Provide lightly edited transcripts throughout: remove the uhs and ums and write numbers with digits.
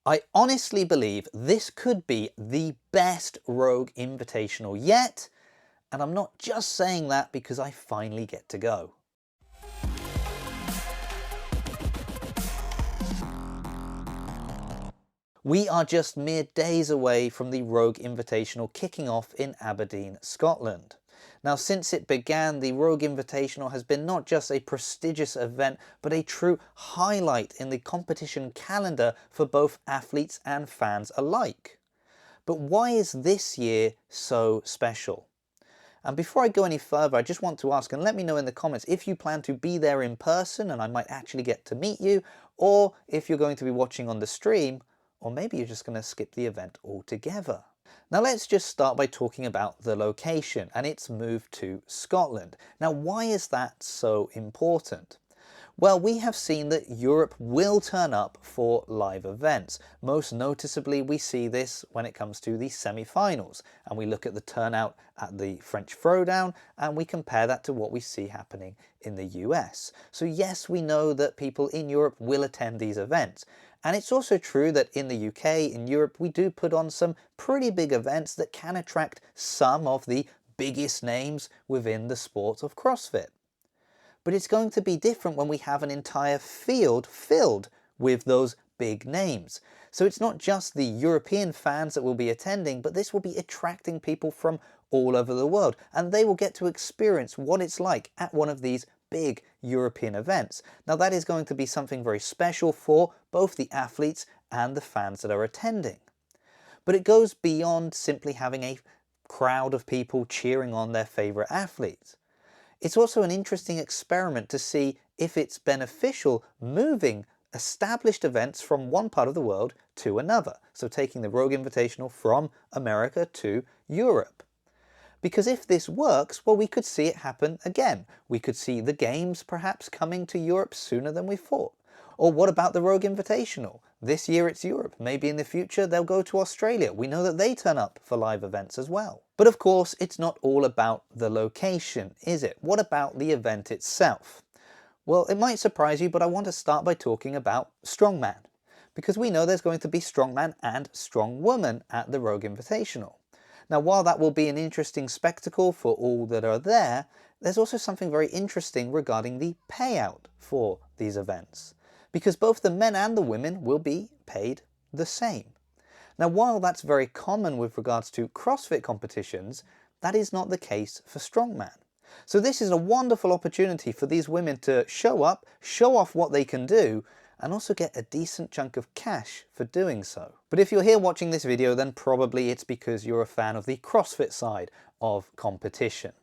I honestly believe this could be the best Rogue Invitational yet, and I'm not just saying that because I finally get to go. We are just mere days away from the Rogue Invitational kicking off in Aberdeen, Scotland. Now, since it began, the Rogue Invitational has been not just a prestigious event, but a true highlight in the competition calendar for both athletes and fans alike. But why is this year so special? And before I go any further, I just want to ask, and let me know in the comments if you plan to be there in person and I might actually get to meet you, or if you're going to be watching on the stream, or maybe you're just going to skip the event altogether. Now let's just start by talking about the location and its move to Scotland. Now why is that so important? Well, we have seen that Europe will turn up for live events. Most noticeably, we see this when it comes to the semi-finals, and we look at the turnout at the French Throwdown and we compare that to what we see happening in the US. So yes, we know that people in Europe will attend these events. And it's also true that in the UK, in Europe, we do put on some pretty big events that can attract some of the biggest names within the sport of CrossFit. But it's going to be different when we have an entire field filled with those big names. So it's not just the European fans that will be attending, but this will be attracting people from all over the world, and they will get to experience what it's like at one of these big European events. Now that is going to be something very special for both the athletes and the fans that are attending. But it goes beyond simply having a crowd of people cheering on their favourite athletes. It's also an interesting experiment to see if it's beneficial moving established events from one part of the world to another. So taking the Rogue Invitational from America to Europe. Because if this works, well, we could see it happen again. We could see the games perhaps coming to Europe sooner than we thought. Or what about the Rogue Invitational? This year it's Europe. Maybe in the future they'll go to Australia. We know that they turn up for live events as well. But of course, it's not all about the location, is it? What about the event itself? Well, it might surprise you, but I want to start by talking about Strongman. Because we know there's going to be Strongman and Strongwoman at the Rogue Invitational. Now, while that will be an interesting spectacle for all that are there, there's also something very interesting regarding the payout for these events. Because both the men and the women will be paid the same. Now, while that's very common with regards to CrossFit competitions, that is not the case for Strongman. So this is a wonderful opportunity for these women to show up, show off what they can do, and also get a decent chunk of cash for doing so. But if you're here watching this video, then probably it's because you're a fan of the CrossFit side of competition.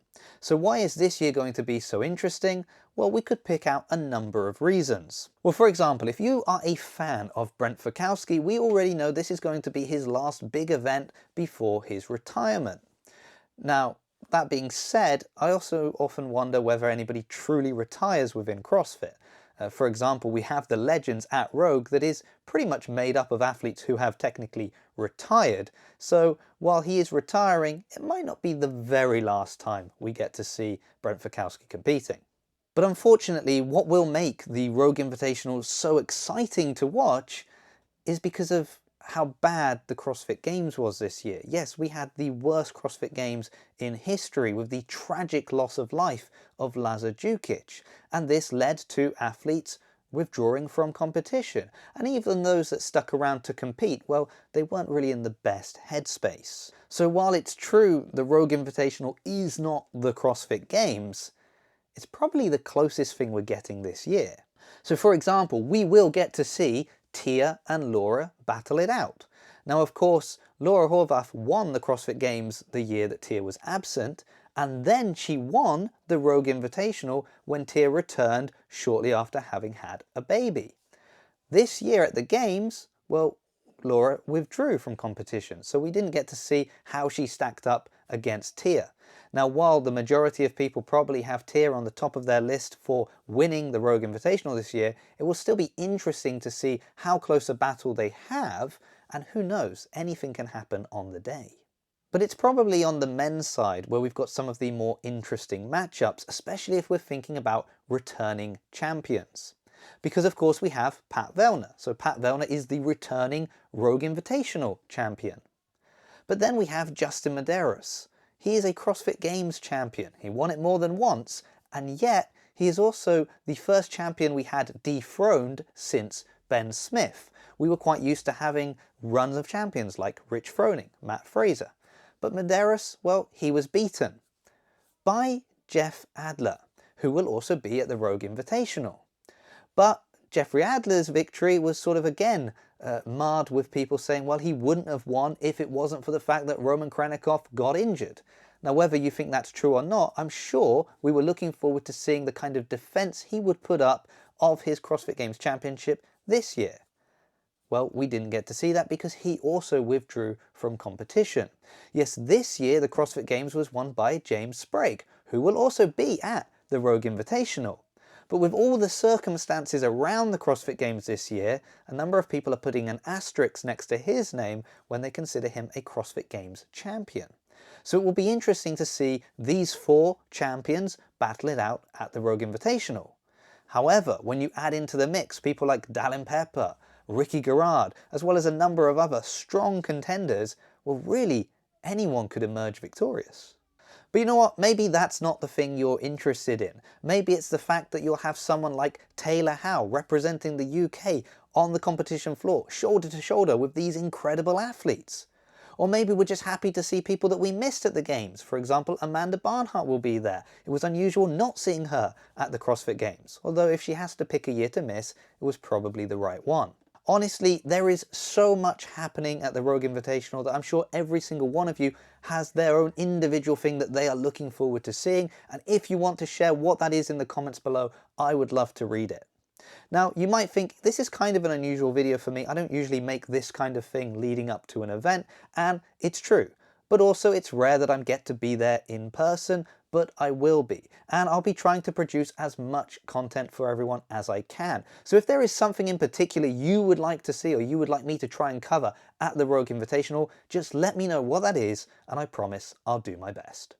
So why is this year going to be so interesting? Well, we could pick out a number of reasons. Well, for example, if you are a fan of Brent Fow, we already know this is going to be his last big event before his retirement. Now, that being said, I also often wonder whether anybody truly retires within CrossFit. For example, we have the Legends at Rogue that is pretty much made up of athletes who have technically retired. So while he is retiring, it might not be the very last time we get to see Brent Fow competing. But unfortunately, what will make the Rogue Invitational so exciting to watch is because of how bad the CrossFit Games was this year. Yes, we had the worst CrossFit Games in history with the tragic loss of life of Lazar Djukic, and this led to athletes withdrawing from competition. And even those that stuck around to compete, well, they weren't really in the best headspace. So while it's true the Rogue Invitational is not the CrossFit Games, it's probably the closest thing we're getting this year. So for example, we will get to see Tia and Laura battle it out. Now, of course, Laura Horvath won the CrossFit Games the year that Tia was absent, and then she won the Rogue Invitational when Tia returned shortly after having had a baby. This year at the Games, well, Laura withdrew from competition, so we didn't get to see how she stacked up against Tia. Now, while the majority of people probably have Tia on the top of their list for winning the Rogue Invitational this year, it will still be interesting to see how close a battle they have, and who knows, anything can happen on the day. But it's probably on the men's side where we've got some of the more interesting matchups, especially if we're thinking about returning champions. Because of course we have Pat Vellner. So Pat Vellner is the returning Rogue Invitational champion. But then we have Justin Medeiros. He is a CrossFit Games champion. He won it more than once, and yet he is also the first champion we had dethroned since Ben Smith. We were quite used to having runs of champions like Rich Froning, Matt Fraser. But Medeiros, well, he was beaten by Jeff Adler, who will also be at the Rogue Invitational. But Jeffrey Adler's victory was sort of again marred with people saying, well, he wouldn't have won if it wasn't for the fact that Roman Krennikov got injured. Now, whether you think that's true or not, I'm sure we were looking forward to seeing the kind of defense he would put up of his CrossFit Games championship this year. Well, we didn't get to see that because he also withdrew from competition. Yes, this year the CrossFit Games was won by James Sprague, who will also be at the Rogue Invitational. But with all the circumstances around the CrossFit Games this year, a number of people are putting an asterisk next to his name when they consider him a CrossFit Games champion. So it will be interesting to see these 4 champions battle it out at the Rogue Invitational. However, when you add into the mix people like Dallin Pepper, Ricky Garrard, as well as a number of other strong contenders, well, really anyone could emerge victorious. But you know what, maybe that's not the thing you're interested in. Maybe it's the fact that you'll have someone like Taylor Howe representing the UK on the competition floor, shoulder to shoulder with these incredible athletes. Or maybe we're just happy to see people that we missed at the Games. For example, Amanda Barnhart will be there. It was unusual not seeing her at the CrossFit Games, although if she has to pick a year to miss, it was probably the right one. Honestly, there is so much happening at the Rogue Invitational that I'm sure every single one of you has their own individual thing that they are looking forward to seeing, and if you want to share what that is in the comments below, I would love to read it. Now, you might think this is kind of an unusual video for me. I don't usually make this kind of thing leading up to an event, and it's true. But also it's rare that I get to be there in person, but I will be. And I'll be trying to produce as much content for everyone as I can. So if there is something in particular you would like to see or you would like me to try and cover at the Rogue Invitational, just let me know what that is and I promise I'll do my best.